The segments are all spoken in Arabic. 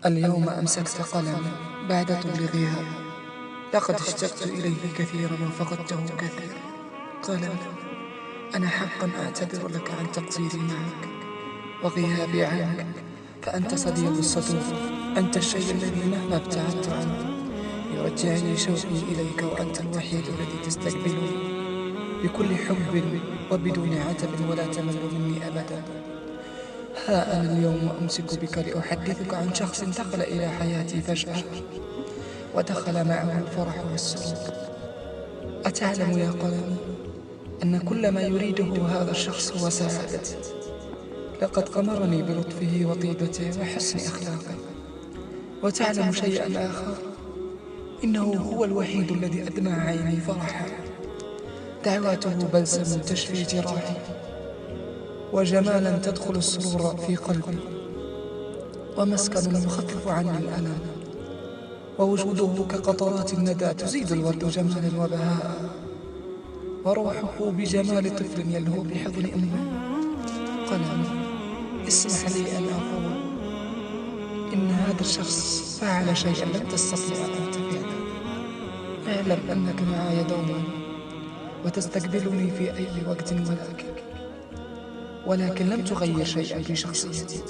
اليوم أمسكت قلمي بعد تبليغها، لقد اشتقت إليه كثيرا وفقدته كثيرا. قلمي، أنا حقا أعتذر لك عن تقصيري معك وغيابي عنك، فأنت صديق الصدوق، أنت الشيء الذي مهما ابتعدت عنه يرجعني شوقي إليك، وأنت الوحيد الذي تستقبلني بكل حب وبدون عتب ولا تمل مني أبدا. ها أنا اليوم أمسك بك لأحدثك عن شخص دخل إلى حياتي فجأة، ودخل معه الفرح والسرور. أتعلم يا قلمي أن كل ما يريده هذا الشخص هو سعادتي؟ لقد غمرني بلطفه وطيبته وحسن أخلاقه. وتعلم شيئا آخر، إنه هو الوحيد الذي أدمع عيني فرحا. دعواته بلسم تشفي جراحي، وجمالا تدخل السرور في قلبي، ومسكن يخفف عني الألم، ووجوده كقطرات الندى تزيد الورد جمالا وبهاء، وروحه بجمال طفل يلهو بحضن أمه. قلمي، اسمح لي أن أقول إن هذا الشخص فعل شيئا لم تستطيع أن تفعله. اعلم أنك معي دوما وتستقبلني في أي وقت، ولكن لم تغير شيئا في شخصيتي،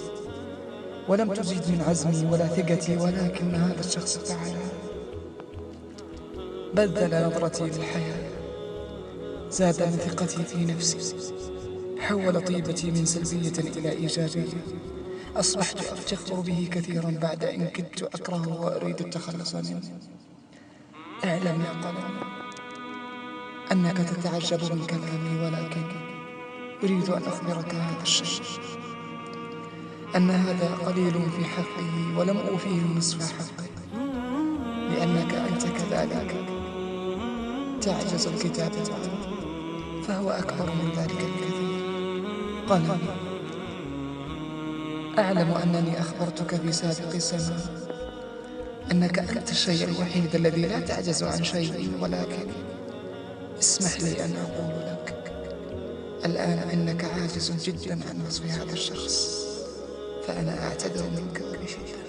ولم تزيد من عزمي ولا ثقتي، ولكن هذا الشخص فعل. بدل نظرتي للحياة، زاد من ثقتي في نفسي، حول طيبتي من سلبية إلى إيجابية. أصبحت أفتخر به كثيرا بعد إن كدت أكرهه وأريد التخلص منه. اعلم يا قلم أنك تتعجب من كلامي، ولكن أريد أن أخبرك هذا الشيء، أن هذا قليل في حقه ولم أوفيه نصف حقه، لأنك أنت كذلك تعجز الكتابة عنه، فهو أكبر من ذلك بكثير. قلم، أعلم أنني أخبرتك في سابق الزمان أنك أنت الشيء الوحيد الذي لا تعجز عن شيء، ولكن اسمح لي أن أقول لك الآن إنك عاجز جدا عن وصف هذا الشخص، فأنا أعتذر منك بشدة.